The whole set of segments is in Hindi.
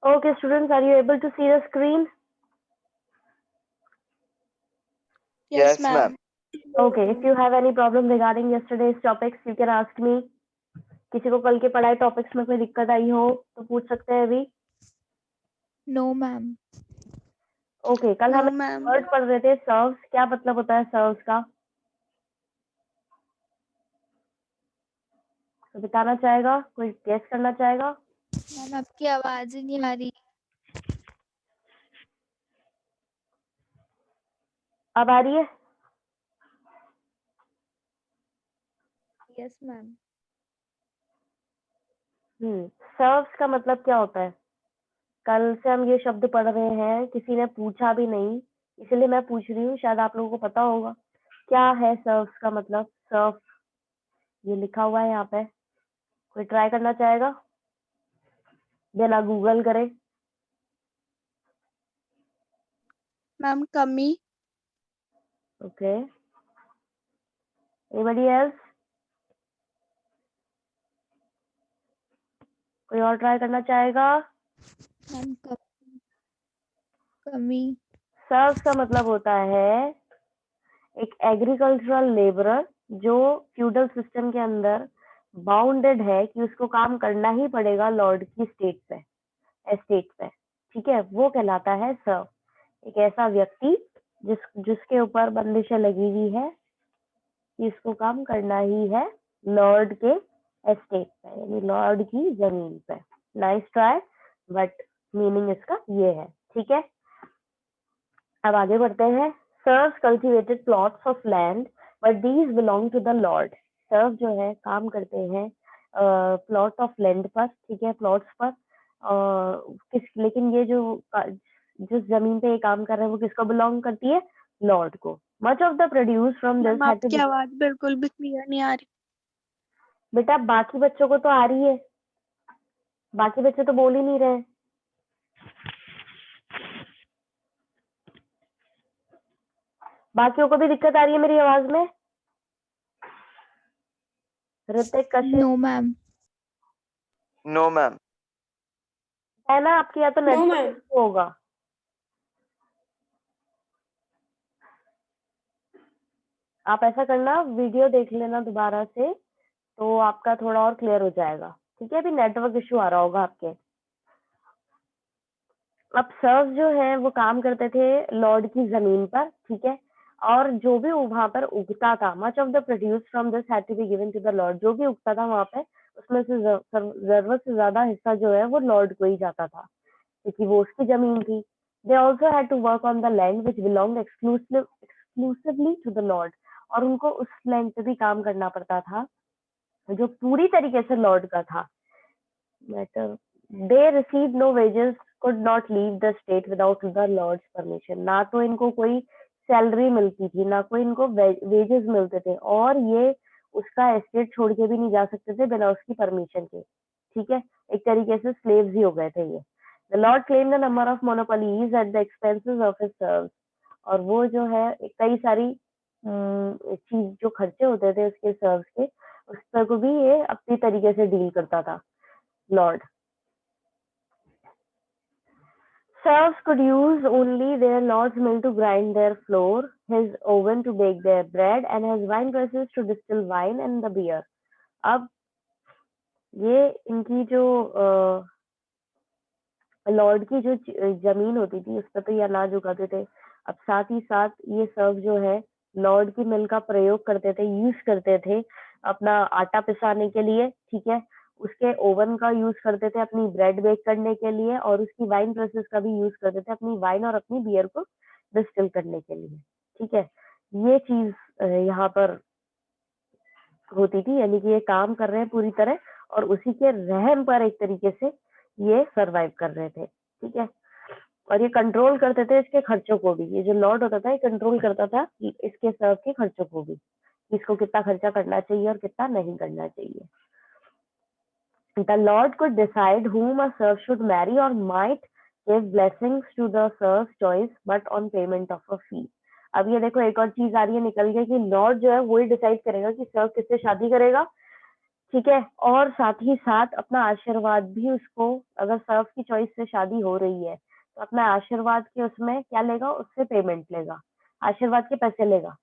Okay, students, are you able to see the screen? Yes, ma'am. Okay, if you have any problem regarding yesterday's topics, you can ask me. किसी को कल के पढ़ाए टॉपिक्स में कोई दिक्कत आई हो तो पूछ सकते हैं अभी. No, ma'am. ओके, कल No, हम ma'am. वर्ड पढ़ रहे थे सर्व्स. क्या मतलब होता है सर्व्स का? तो बताना चाहेगा कोई? गेस करना चाहेगा? मैम आपकी आवाज ही नहीं आ रही. अब आ रही है? Yes, ma'am. सर्व्स का मतलब क्या होता है? कल से हम ये शब्द पढ़ रहे हैं, किसी ने पूछा भी नहीं, इसलिए मैं पूछ रही हूँ, शायद आप लोगों को पता होगा. क्या है सर्व्स का मतलब? सर्व ये लिखा हुआ है यहाँ पे. कोई ट्राई करना चाहेगा बिना गूगल करे? Ma'am, कमी. Okay, anybody else? कोई और ट्राई करना चाहेगा? मैम कमी. सर्व्स का मतलब होता है एक एग्रीकल्चरल लेबरर जो फ्यूडल सिस्टम के अंदर बाउंडेड है कि उसको काम करना ही पड़ेगा लॉर्ड की एस्टेट पे. ठीक है, वो कहलाता है सर्व. एक ऐसा व्यक्ति जिसके ऊपर बंदिशें लगी हुई है कि इसको काम करना ही है लॉर्ड के एस्टेट पे, यानी लॉर्ड की जमीन पे. नाइस ट्राई, बट मीनिंग इसका ये है. ठीक है, अब आगे बढ़ते हैं. Serfs cultivated plots of land but these belong to the lord. Serf जो है काम करते हैं प्लॉट ऑफ लैंड पर. ठीक है, प्लॉट्स पर. लेकिन ये जो जिस जमीन पे ये काम कर रहे हैं वो किसको बिलोंग करती है? लॉर्ड को. Much of the produce from this ma'am, had to आपकी बी. आवाज बिल्कुल भी क्लियर नहीं आ रही. बेटा बाकी बच्चों को तो आ रही है, बाकी बच्चे तो बोल ही नहीं रहे. बाकियों को भी दिक्कत आ रही है मेरी आवाज में? ऋतिक, कशिश? No, ma'am. No, ma'am. है ना आपके? या तो No, नेटवर्क ma'am. इशू होगा. आप ऐसा करना, वीडियो देख लेना दोबारा से, तो आपका थोड़ा और क्लियर हो जाएगा. ठीक है, अभी नेटवर्क इशू आ रहा होगा आपके. अब सर्व जो है वो काम करते थे लॉर्ड की जमीन पर. ठीक है, और जो भी वहां पर उगता था, much of the produce from this had to be given to the lord. जो भी उगता था वहां पे, उसमें से जरूरत से ज्यादा हिस्सा जो है वो लॉर्ड को ही जाता था, क्योंकि वो उसकी जमीन थी. They also had to work on the land which belong exclusively to the lord. और उनको उस लैंड पे भी काम करना पड़ता था जो पूरी तरीके से लॉर्ड का था. Matter they receive no wages, could not leave the state without the lord's permission. ना तो इनको कोई सैलरी मिलती थी, ना कोई इनको वेजेस मिलते थे, और ये उसका एस्टेट छोड़ के भी नहीं जा सकते थे बिना उसकी परमिशन के. ठीक है, एक तरीके से स्लेव्स ही हो गए थे ये. The Lord claim the number of monopolies at the expenses of his serves. और वो जो है कई सारी चीज जो खर्चे होते थे उसके सर्व्स के, उस पर को भी ये अपनी तरीके से डील करता था Lord. Serfs could use only their lord's mill to grind their flour, his oven to bake their bread, and his wine presses to distill wine and the beer. अब ये इनकी जो लॉर्ड की जो जमीन होती थी उस पर तो ये अनाज उगाते थे. अब साथ ही साथ ये सर्व जो है लॉर्ड की मिल का प्रयोग करते थे, यूज करते थे अपना आटा पिसाने के लिए. ठीक है, उसके ओवन का यूज करते थे अपनी ब्रेड बेक करने के लिए, और उसकी वाइन प्रोसेस का भी यूज करते थे अपनी वाइन और अपनी बियर को डिस्टिल करने के लिए. ठीक है, ये चीज यहाँ पर होती थी, यानी कि ये काम कर रहे हैं पूरी तरह और उसी के रहम पर एक तरीके से ये सरवाइव कर रहे थे. ठीक है, और ये कंट्रोल करते थे इसके खर्चों को भी. ये जो लॉर्ड होता था ये कंट्रोल करता था इसके सर्व के खर्चों को भी, इसको कितना खर्चा करना चाहिए और कितना नहीं करना चाहिए. The Lord could decide whom a serf should marry or might give blessings to the serf's choice, but on payment of a fee. अब ये देखो एक और चीज आ रही है निकल के कि लॉर्ड जो है वही डिसाइड करेगा कि सर्व किससे शादी करेगा, ठीक है, और साथ ही साथ अपना आशीर्वाद भी उसको, अगर सर्फ की चॉइस से शादी हो रही है तो अपना आशीर्वाद के उसमें क्या लेगा, उससे पेमेंट लेगा, आशीर्वाद के पैसे लेगा।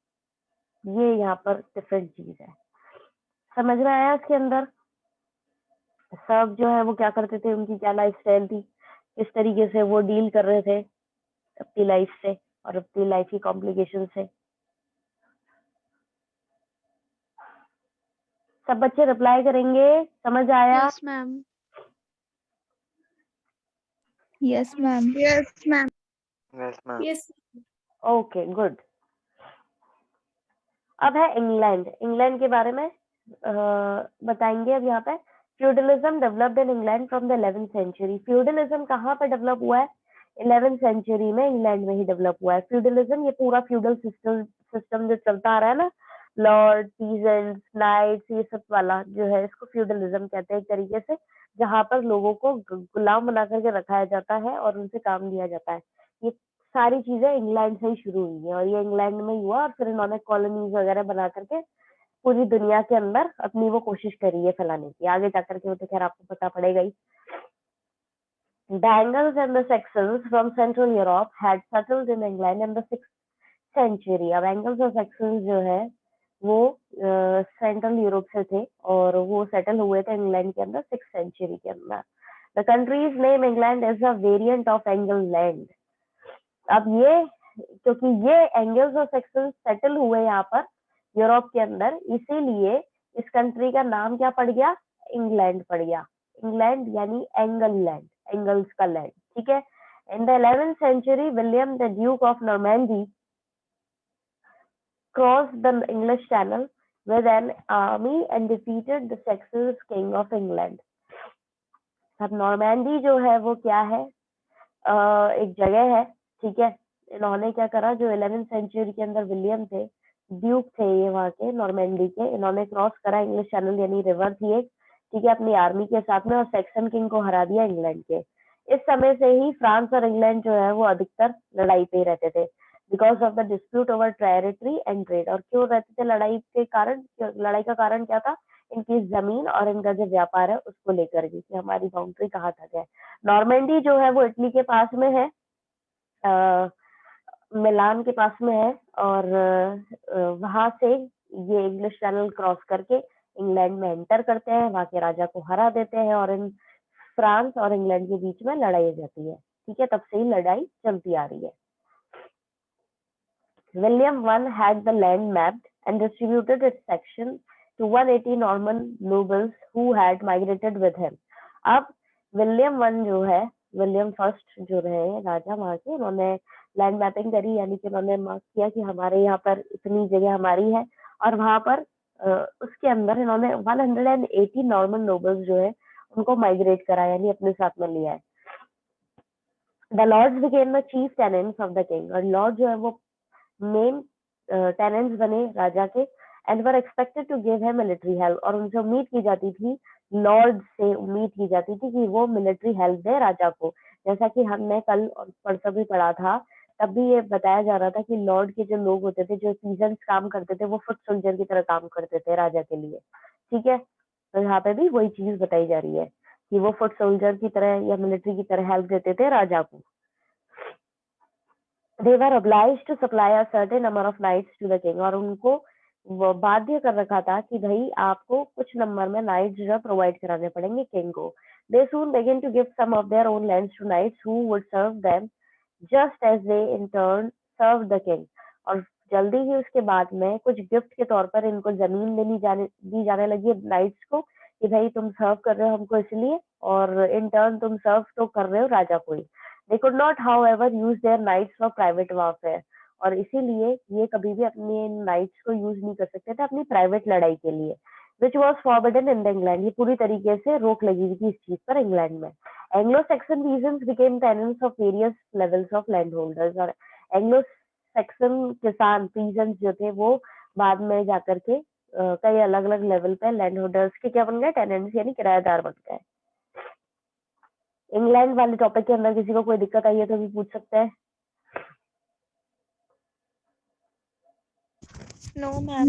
ये यहाँ पर डिफरेंट चीज है। समझ में आया इसके अंदर? सब जो है वो क्या करते थे, उनकी क्या लाइफ स्टाइल थी, किस तरीके से वो डील कर रहे थे अपनी लाइफ से और अपनी लाइफ की कॉम्प्लिकेशन से। सब बच्चे रिप्लाई करेंगे, समझ आया? Yes, ma'am. Yes, ma'am. Yes, ma'am. Yes, ma'am. Yes. Okay good. अब है इंग्लैंड। इंग्लैंड के बारे में बताएंगे अब यहाँ पे। Feudalism developed in England from the 11th century. Feudalism कहाँ पर डेवलप हुआ है? 11th सेंचुरी में इंग्लैंड में ही डेवलप हुआ है। फ्यूडलिज्म, ये पूरा फ्यूडल सिस्टम सिस्टम जो चलता आ रहा है ना, लॉर्ड, पीजेंट्स, नाइट्स, ये सब वाला जो है, इसको फ्यूडलिज्म कहते हैं एक तरीके से, जहाँ पर लोगों को गुलाम बना करके रखाया जाता है और उनसे काम लिया जाता है। ये सारी चीजें इंग्लैंड से ही शुरू हुई है और ये इंग्लैंड में ही हुआ और फिर इन्होंने कॉलोनीज वगैरह बना करके पूरी दुनिया के अंदर अपनी वो कोशिश करी है फैलाने की। आगे जाकर के वो तो खैर आपको पता पड़ेगा ही। The Angles and the Saxons from Central Europe had settled in England in the 6th century. अब एंगल्स और सेक्सन्स जो है वो सेंट्रल यूरोप से थे और वो सेटल हुए थे इंग्लैंड के अंदर 6th सेंचुरी के अंदर। The countries name England is a variant of angle land. अब ये, क्योंकि ये एंगल्स और सेक्सन्स सेटल हुए यहाँ पर यूरोप के अंदर, इसीलिए इस कंट्री का नाम क्या पड़ गया? इंग्लैंड पड़ गया। इंग्लैंड यानी एंगल लैंड, एंगल्स का लैंड। ठीक है। In the 11th century William the duke of Normandy crossed the English Channel with an army and defeated the Saxon king of England. अब नॉर्मैंडी जो है वो क्या है? एक जगह है। ठीक है। इन्होंने क्या करा, जो 11th सेंचुरी के अंदर विलियम थे, ड्यूक थे ये वहां के नॉर्मैंडी के, इन्होंने क्रॉस करा इंग्लिश चैनल, यानी रिवर थी एक, ठीक है, अपनी आर्मी के साथ में, और सैक्सन किंग को हरा दिया इंग्लैंड के। इस समय से ही फ्रांस और इंग्लैंड जो है वो अधिकतर लड़ाई पे ही रहते थे, because of the dispute over territory and trade. और क्यों रहते थे लड़ाई के कारण? लड़ाई का कारण क्या था? इनकी जमीन और इनका जो व्यापार है उसको लेकर के, कि हमारी बाउंड्री कहाँ तक है। नॉर्मैंडी जो है वो इटली के पास में है, मिलान के पास में है, और वहां से ये इंग्लिश चैनल क्रॉस करके इंग्लैंड में एंटर करते हैं, वहां के राजा को हरा देते हैं और इन फ्रांस और इंग्लैंड के बीच में लड़ाई हो जाती है। ठीक है, तब से ही लड़ाई चलती आ रही है। William I had the land mapped and distributed its section to 180 Norman nobles who had migrated with him. अब विलियम वन जो है, विलियम फर्स्ट जो रहे राजा वहां के, उन्होंने लैंड मैपिंग करी, यानी कि उन्होंने मार्क किया कि हमारे यहाँ पर इतनी जगह हमारी है, और वहां पर उसके अंदर इन्होंने 180 नॉर्मन नोबल्स जो है उनको माइग्रेट करा, यानी अपने साथ में लिया है। The lords became the chief tenants of the king, और लॉर्ड जो है वो मेन टेनेंट्स बने राजा के, and were expected to give him military help, और उनसे उम्मीद की जाती थी, लॉर्ड से उम्मीद की जाती थी कि वो मिलिट्री हेल्प दे राजा को। जैसा कि हमने कल और परसों भी पढ़ा था, तब भी ये बताया जा रहा था कि लॉर्ड के जो लोग होते थे, जो पीजेंट्स काम करते थे, वो फुट सोल्जर की तरह काम करते थे राजा के लिए। ठीक है, तो यहाँ पे भी वही चीज बताई जा रही है कि वो फुट सोल्जर की तरह या मिलिट्री की तरह हेल्प देते थे राजा को। they were obliged to supply a certain number of knights to the king, और उनको वो बाध्य कर रखा था कि भाई आपको कुछ नंबर में नाइट्स जो प्रोवाइड कराने पड़ेंगे किंग को। they soon began to give some of their own lands to knights who would serve them just as they in turn served the king, और जल्दी ही उसके बाद में कुछ गिफ्ट के तौर पर इनको जमीन दी जाने लगी है नाइट्स को, कि भाई तुम सर्व कर रहे हो हमको इसलिए, और इन टर्न तुम सर्व तो कर रहे हो राजा को ही। They could not, however, use their knights for private warfare, और इसीलिए ये कभी भी अपने नाइट्स को यूज नहीं कर सकते थे अपनी प्राइवेट लड़ाई के लिए, which was forbidden in England। ये पूरी तरीके से रोक लगी हुई थी इस चीज पर इंग्लैंड में। Anglo-Saxon peasants became tenants of various levels of landholders, और एंग्लो-सैक्सन किसान पीजेंट्स जो थे वो बाद में जाकर के कई अलग अलग लेवल पे लैंड होल्डर्स के क्या बन गए? टेनेंट्स, यानी किराएदार बन गए। इंग्लैंड वाले टॉपिक के अंदर किसी को कोई दिक्कत आई है तो भी पूछ सकते हैं। No, ma'am.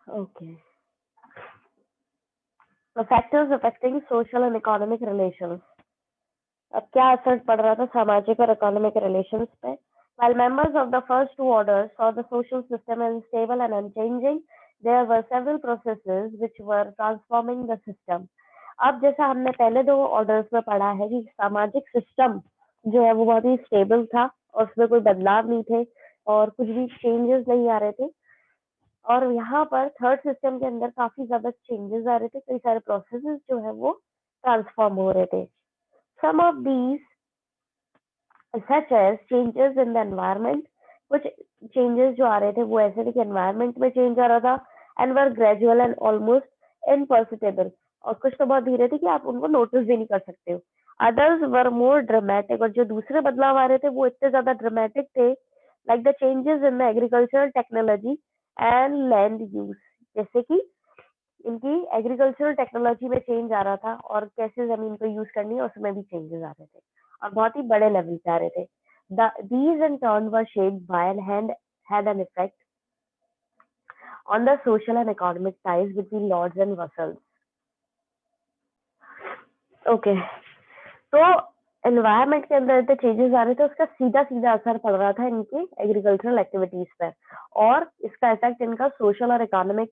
Okay. The factors affecting social and economic relations. अब क्या असर पड़ रहा था सामाजिक और इकोनॉमिक रिलेशंस पे? While members of the first two orders saw the social system as stable and unchanging, there were several processes which were transforming the system. अब जैसा हमने पहले दो ऑर्डर्स में पढ़ा है कि सामाजिक सिस्टम जो है वो बहुत ही स्टेबल था और उसमें कोई बदलाव नहीं थे और कुछ भी चेंजेस नहीं आ रहे थे, और यहाँ पर थर्ड सिस्टम के अंदर काफी ज्यादा चेंजेस आ रहे थे, कई सारे प्रोसेसेस जो है वो ट्रांसफॉर्म हो रहे थे. Some of these, such as changes in the environment, कुछ चेंजेस जो आ रहे थे वो ऐसे थे कि एनवायरनमेंट में चेंज आ रहा था, and were gradual and almost imperceptible, और कुछ तो बहुत धीरे थे कि आप उनको नोटिस भी नहीं कर सकते हो. अदर्स वर मोर ड्रामेटिक, और जो दूसरे बदलाव आ रहे थे वो इतने ज्यादा ड्रामेटिक थे, like the changes in the agricultural technology and land use, जैसे कि इनकी एग्रीकल्चरल टेक्नोलॉजी में चेंज आ रहा था और कैसे जमीन को यूज करनी है उसमें भी चेंजेस आ रहे थे और बहुत ही बड़े लेवल पे आ रहे थे. These in turn were shaped by and had an effect on the social and economic ties between lords and vassals. Okay, तो एनवायरनमेंट के अंदर इतने चेंजेस आ रहे थे, उसका सीधा सीधा असर पड़ रहा था इनकी एग्रीकल्चरल एक्टिविटीज पर, और इसका इफेक्ट इनका सोशल और इकोनॉमिक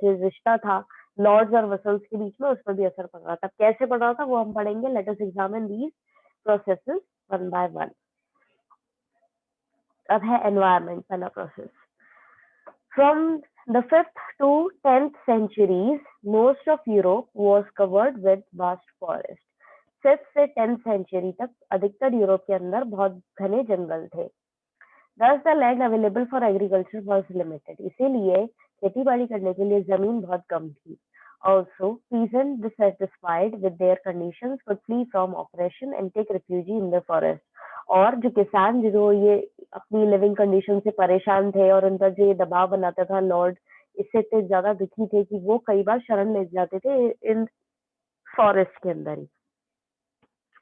जो रिश्ता था लॉर्ड्स और वसल्स के बीच में उस पर भी असर पड़ रहा था. कैसे पड़ रहा था वो हम पढ़ेंगे. Let us examine these processes one by one. अब है एनवायरनमेंट पहला process. From the 5th to 10th centuries, most of Europe was covered with vast forests. 5th से 10th century तक अधिकतर यूरोप के अंदर बहुत घने जंगल थे. Thus the land available for agriculture was limited. इसीलिए खेती बाड़ी करने के लिए जमीन बहुत कम थी. Also, peasants dissatisfied with their conditions could flee from oppression and take refuge in the forest. और जो किसान जो ये अपनी लिविंग कंडीशन से परेशान थे और उन पर जो ये दबाव बनाता था लॉर्ड, इससे इतने ज्यादा दुखी थे कि वो कई बार शरण ले जाते थे इन फॉरेस्ट के अंदर ही.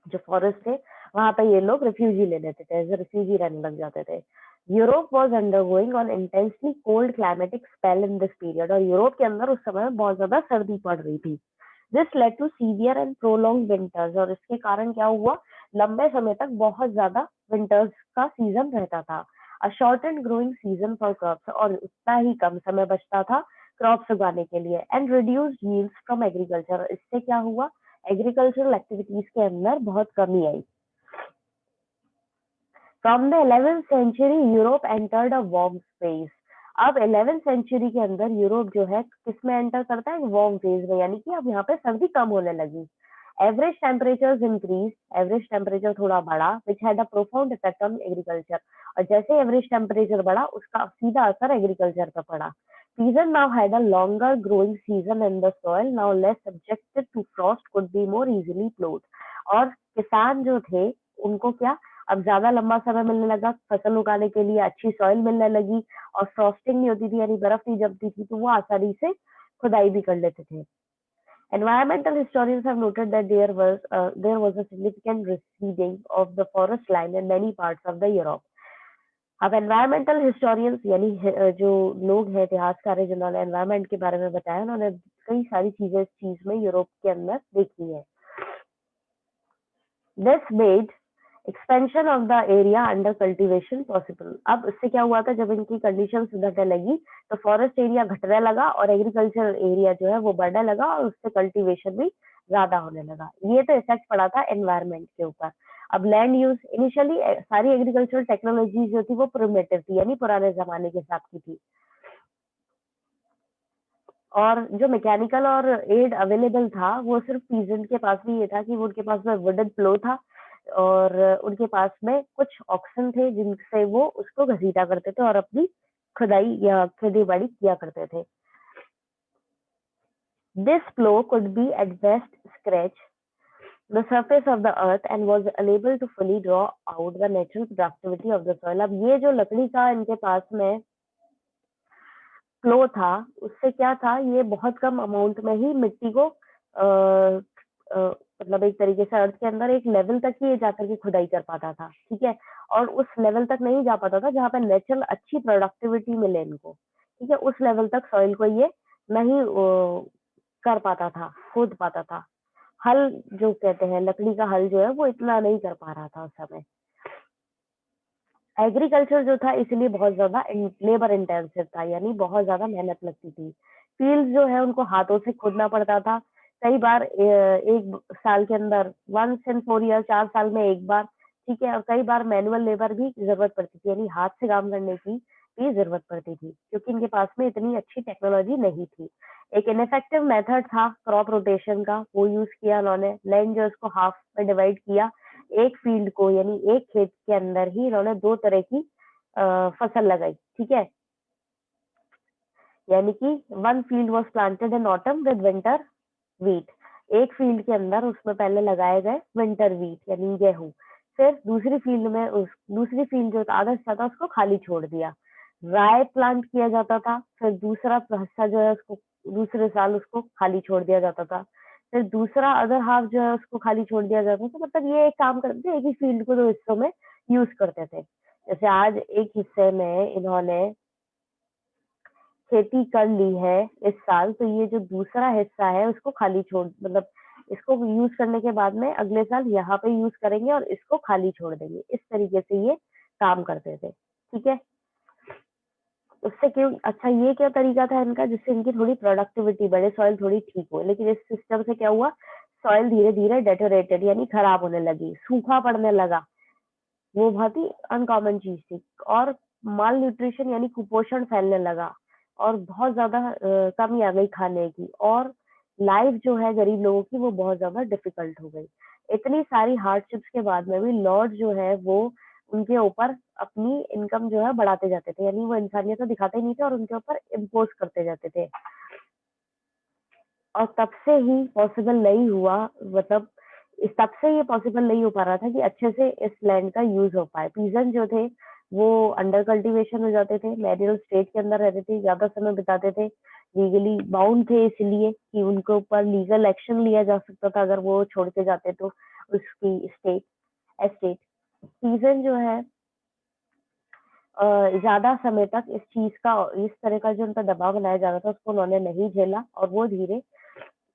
जो फॉरेस्ट थे वहां पे ये लोग रिफ्यूजी ले लेते थे, एज रिफ्यूजी रहने लग जाते थे. Europe was undergoing on intensely cold climatic spell in this period, और यूरोप के अंदर उस समय बहुत ज्यादा सर्दी पड़ रही थी. This led to severe and prolong winters, और इसके कारण क्या हुआ, लंबे समय तक बहुत ज्यादा विंटर्स का सीजन रहता था. A short and growing season for crops, और उतना ही कम समय बचता था क्रॉप्स उगाने के लिए. And reduced yields from agriculture, इससे क्या हुआ, एग्रीकल्चरल एक्टिविटीज के अंदर बहुत कमी आई. From the 11th century, Europe entered a warm phase. अब 11th सेंचुरी के अंदर यूरोप जो है किस में एंटर करता है, वार्म फेज में, यानी कि अब यहाँ पे सर्दी कम होने लगी. Average temperatures increase, average temperature थोड़ा बढ़ा, which had a profound effect on agriculture, और जैसे एवरेज टेम्परेचर बढ़ा उसका सीधा असर एग्रीकल्चर पर पड़ा. Season now had a longer growing season and the soil now less subjected to frost could be more easily plowed. और किसान जो थे उनको क्या, अब ज्यादा लंबा समय मिलने लगा फसल उगाने के लिए, अच्छी सॉइल मिलने लगी और फ्रॉस्टिंग नहीं होती थी यानी बर्फ नहीं जमती थी, तो वो आसानी से खुदाई भी कर लेते थे. Environmental historians have noted that there was a significant receding of the forest line in many parts of the Europe. अब एनवायरमेंटल हिस्टोरियंस यानी जो लोग हैं इतिहासकार जिन्होंने एनवायरमेंट के बारे में बताया, उन्होंने कई सारी चीजें इस चीज में यूरोप के अंदर देखी है. This made expansion of the area under cultivation possible. अब इससे क्या हुआ था, जब इनकी कंडीशन सुधरने लगी तो फॉरेस्ट एरिया घटने लगा और एग्रीकल्चर एरिया जो है वो बढ़ने लगा और उससे कल्टीवेशन भी ज्यादा होने लगा. ये तो इफेक्ट पड़ा था एनवायरमेंट के ऊपर. अब लैंड यूज, इनिशियली सारी एग्रीकल्चरल टेक्नोलॉजी जो थी वो प्रिमिटिव थी यानी पुराने जमाने के हिसाब की थी, और जो मैकेनिकल और एड अवेलेबल था वो सिर्फ पीजेंट के पास भी ये था कि उनके पास में वुडन प्लो था और उनके पास में कुछ ऑक्सन थे जिनसे वो उसको घसीटा करते थे और अपनी खुदाई या खेती बाड़ी किया करते थे. This plough could be at best scratch the surface of the earth and was unable to fully draw out the natural productivity of the soil. अब ये जो लकड़ी का इनके पास में फ्लो था उससे क्या था, ये बहुत कम अमाउंट में ही मिट्टी को मतलब एक तरीके से अर्थ के अंदर एक लेवल तक ही ये जाकर के खुदाई कर पाता था, ठीक है, और उस लेवल तक नहीं जा पाता था जहाँ पे नेचुरल अच्छी प्रोडक्टिविटी मिले इनको, ठीक है, उस लेवल तक सॉइल को ये नहीं कर पाता था, खोद पाता था। हल जो कहते हैं, लकड़ी का हल जो है वो इतना नहीं कर पा रहा था उस समय। एग्रीकल्चर जो था इसलिए बहुत ज्यादा लेबर इंटेंसिव था, यानी बहुत ज्यादा मेहनत लगती थी। फील्ड जो है उनको हाथों से खोदना पड़ता था, कई बार एक साल के अंदर 1 in 4 years, 4 साल में एक बार, ठीक है। और कई बार मैनुअल लेबर भी जरूरत पड़ती थी, यानी हाथ से काम करने की भी जरूरत पड़ती थी, क्योंकि इनके पास में इतनी अच्छी टेक्नोलॉजी नहीं थी। एक इनफेक्टिव मेथड था क्रॉप रोटेशन का, वो यूज किया उन्होंने। लैंड जो है उसको हाफ में डिवाइड किया, एक फील्ड को यानी एक खेत के अंदर ही इन्होंने 2 तरह की फसल लगाई, ठीक है। यानी कि one field was planted in autumn with winter wheat. एक फील्ड के अंदर उसमें पहले लगाए गए विंटर व्हीट यानी गेहूं। फिर दूसरी फील्ड जो आधा हिस्सा था उसको खाली छोड़ दिया, राय प्लांट किया जाता था। फिर दूसरा हिस्सा जो है उसको दूसरे साल उसको खाली छोड़ दिया जाता था। फिर दूसरा अदर हाफ जो है उसको खाली छोड़ दिया जाता था। मतलब ये एक काम करते थे, एक ही फील्ड को 2 हिस्सों में यूज करते थे। जैसे आज एक हिस्से में इन्होंने खेती कर ली है इस साल, तो ये जो दूसरा हिस्सा है उसको खाली छोड़, मतलब इसको यूज करने के बाद में अगले साल यहाँ पे यूज करेंगे और इसको खाली छोड़ देंगे। इस तरीके से ये काम करते थे, ठीक है। उससे क्यों अच्छा, ये क्या तरीका था इनका जिससे इनकी थोड़ी प्रोडक्टिविटी बढ़े, सॉइल थोड़ी ठीक हो। लेकिन इस सिस्टम से क्या हुआ, सॉइल धीरे धीरे डेटोरेटेड यानी खराब होने लगी, सूखा पड़ने लगा। वो बहुत ही अनकॉमन चीज थी। और माल न्यूट्रिशन यानी कुपोषण फैलने लगा, और बहुत ज्यादा कमी आ गई खाने की, और लाइफ जो है गरीब लोगों की वो बहुत ज्यादा डिफिकल्ट हो गई। इतनी सारी हार्डशिप्स के बाद में भी लॉर्ड जो है वो उनके ऊपर अपनी इनकम जो है बढ़ाते जाते थे, यानी वो इंसानियत तो दिखाते ही नहीं थे और उनके ऊपर इम्पोज करते जाते थे। और तब से ही पॉसिबल नहीं हुआ, मतलब इस तब से ये पॉसिबल नहीं हो पा रहा था कि अच्छे से इस लैंड का यूज हो पाए। पीजन जो थे वो अंडर कल्टीवेशन हो जाते थे, मैरियल स्टेट के अंदर रहते थे, ज्यादा समय बिताते थे, लीगली बाउंड थे इसलिए कि उनके ऊपर लीगल एक्शन लिया जा सकता था अगर वो छोड़ के जाते तो उसकी स्टेट एस्टेट। पीजन जो है ज्यादा समय तक इस चीज का, इस तरह का जो उन पर दबाव बनाया जा रहा था उसको उन्होंने नहीं झेला, और वो धीरे,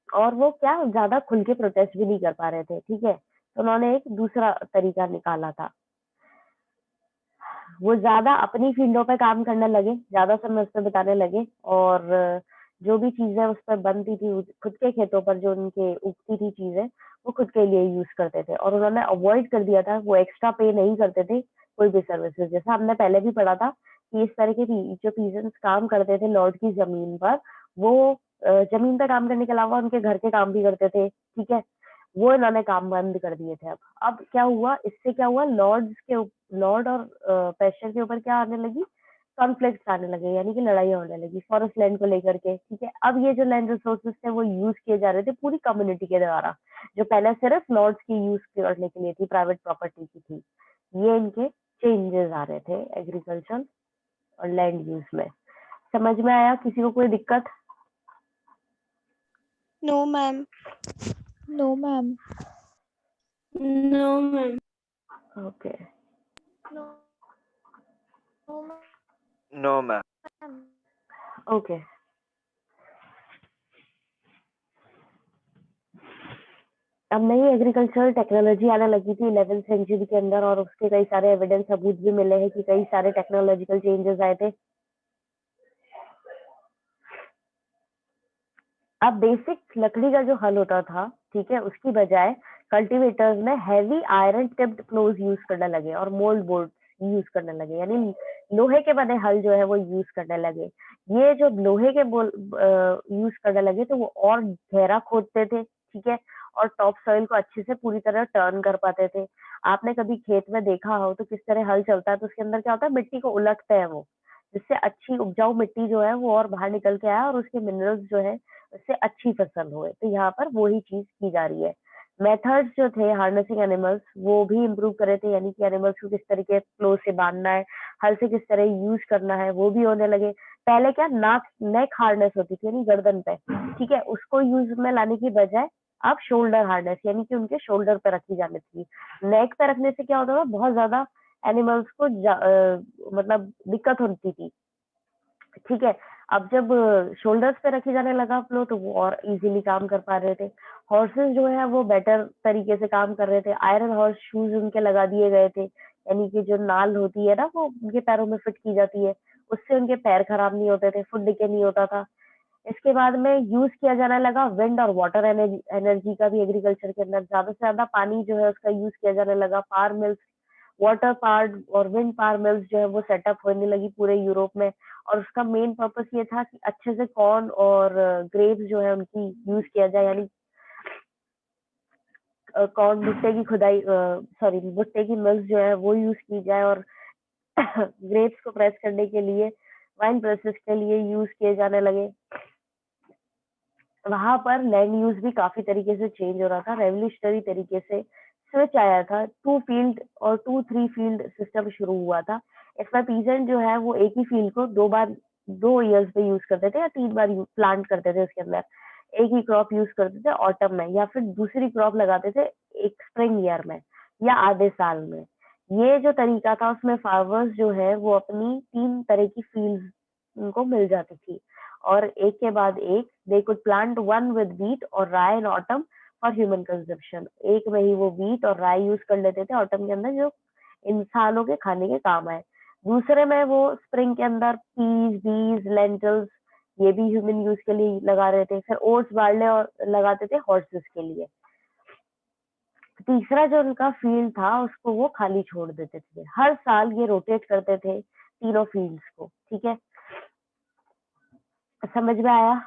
और वो क्या ज्यादा खुल के प्रोटेस्ट भी नहीं कर पा रहे थे, ठीक है। तो उन्होंने एक दूसरा तरीका निकाला था, वो ज्यादा अपनी फील्डों पे काम करने लगे, ज्यादा समय उस पर बिताने लगे, और जो भी चीजें उस पर बनती थी खुद के खेतों पर जो उनके उगती थी चीजें, वो खुद के लिए यूज करते थे। और उन्होंने अवॉइड कर दिया था, वो एक्स्ट्रा पे नहीं करते थे कोई भी सर्विसेज। जैसा हमने पहले भी पढ़ा था कि इस तरह के जो पीजेंट्स काम करते थे लॉर्ड की जमीन पर, वो जमीन पे काम करने के अलावा उनके घर के काम भी करते थे, ठीक है। वो इन्होंने काम बंद कर दिए थे। अब क्या हुआ, इससे क्या हुआ, लॉर्ड और पेशर के ऊपर क्या आने लगी, कॉन्फ्लिक्ट आने लगे, यानी कि लड़ाइयाँ होने लगी फॉरेस्ट लैंड को लेकर के, ठीक है। अब ये जो लैंड रिसोर्सेज थे वो यूज किए जा रहे थे पूरी कम्युनिटी के द्वारा, जो पहले सिर्फ लॉर्ड्स की यूज करने के लिए थी, प्राइवेट प्रॉपर्टी की थी। ये इनके चेंजेस आ रहे थे एग्रीकल्चर और लैंड यूज में। समझ में आया किसी को कोई दिक्कत? No, ma'am. No, ma'am. No, ma'am. Okay, No, no, No, ma'am. Ma'am. Okay. अब नई एग्रीकल्चरल टेक्नोलॉजी आने लगी थी 11th सेंचुरी के अंदर, और उसके कई सारे एविडेंस सबूत भी मिले हैं कि कई सारे टेक्नोलॉजिकल चेंजेस आए थे। अब बेसिक लकड़ी का जो हल होता था, ठीक है, उसकी बजाय कल्टीवेटर्स ने हैवी आयरन टिप्ड प्लोज यूज करने लगे और मोल्ड बोर्ड यूज करने लगे, यानी लोहे के बने हल जो है वो यूज करने लगे। ये जो लोहे के यूज करने लगे तो वो और गहरा खोदते थे, ठीक है, और टॉप सॉइल को अच्छे से पूरी तरह टर्न कर पाते थे। आपने कभी खेत में देखा हो तो किस तरह हल चलता है, तो उसके अंदर क्या होता है, मिट्टी को उलटते हैं वो, जिससे अच्छी उपजाऊ मिट्टी जो है वो और बाहर निकल के आया और उसके मिनरल्स जो है उससे अच्छी फसल होए। तो यहाँ पर वही चीज की जा रही है। मेथड्स जो थे हार्नेसिंग एनिमल्स वो भी इम्प्रूव करे थे, यानी कि एनिमल्स को किस तरीके फ्लो से बांधना है, हल से किस तरह यूज करना है, वो भी होने लगे। पहले क्या नाक नेक हार्नेस होती थी यानी गर्दन पे, ठीक है, उसको यूज में लाने की बजाय अब शोल्डर हार्नेस यानी कि उनके शोल्डर पे रखी जानी थी। नेक पे रखने से क्या होता था, बहुत ज्यादा एनिमल्स को मतलब दिक्कत होती थी, ठीक है। अब जब शोल्डर्स पे रखे जाने लगा फ्लो तो वो और इजीली काम कर पा रहे थे। हॉर्सेस जो है वो बेटर तरीके से काम कर रहे थे। आयरन हॉर्स शूज उनके लगा दिए गए थे, यानी कि जो नाल होती है ना वो उनके पैरों में फिट की जाती है, उससे उनके पैर खराब नहीं होते थे, फुट डिके नहीं होता था। इसके बाद में यूज किया जाने लगा विंड और वाटर एनर्जी एनर्जी का भी एग्रीकल्चर के अंदर ज्यादा से ज्यादा पानी जो है उसका यूज किया जाने लगा। पावर मिल्स, वाटर पावर और विंड पावर मिल्स जो है वो सेटअप होने लगी पूरे यूरोप में। और उसका मेन पर्पस ये था कि अच्छे से कॉर्न और ग्रेप्स जो है उनकी यूज किया जाए, यानी कॉर्न भुट्टे की खुदाई, सॉरी भुट्टे की मिल्स जो है वो यूज की जाए, और ग्रेप्स को प्रेस करने के लिए वाइन प्रेसेस के लिए यूज किए जाने लगे। वहां पर लैंड यूज भी काफी तरीके से चेंज हो रहा था, रेवोल्यूशनरी तरीके से स्विच आया था, 2 फील्ड और 2-3 फील्ड सिस्टम शुरू हुआ था। इसमें पीजेंट जो है वो एक ही फील्ड को 2 बार 2 ईयर्स पे यूज करते थे या 3 बार प्लांट करते थे। उसके अंदर एक ही क्रॉप यूज करते थे ऑटम में, या फिर दूसरी क्रॉप लगाते थे एक स्प्रिंग ईयर में या आधे साल में। ये जो तरीका था उसमें फार्मर्स जो है वो अपनी 3 तरह की फील्ड उनको मिल जाती थी, और एक के बाद एक they could plant one with wheat और rye in autumn for human consumption. एक में ही वो व्हीट और राय यूज कर लेते थे ऑटम के अंदर, जो इंसानों के खाने के काम आए। दूसरे में वो स्प्रिंग के अंदर पीस, बीज, लेंटल्स, ये भी ह्यूमन यूज के लिए लगा रहे थे। फिर ओट्स, बार्ले और लगाते थे हॉर्सेस के लिए। तीसरा जो उनका फील्ड था उसको वो खाली छोड़ देते थे। हर साल ये रोटेट करते थे तीनों फील्ड्स को। ठीक है, समझ में आया?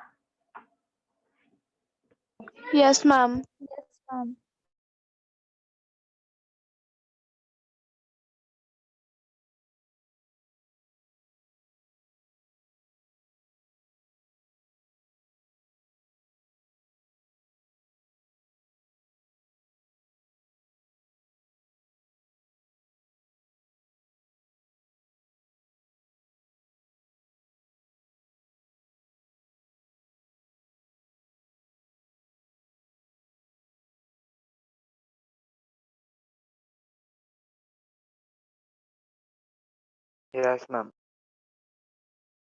Yes, ma'am. Yes, ma'am. Yes, ma'am.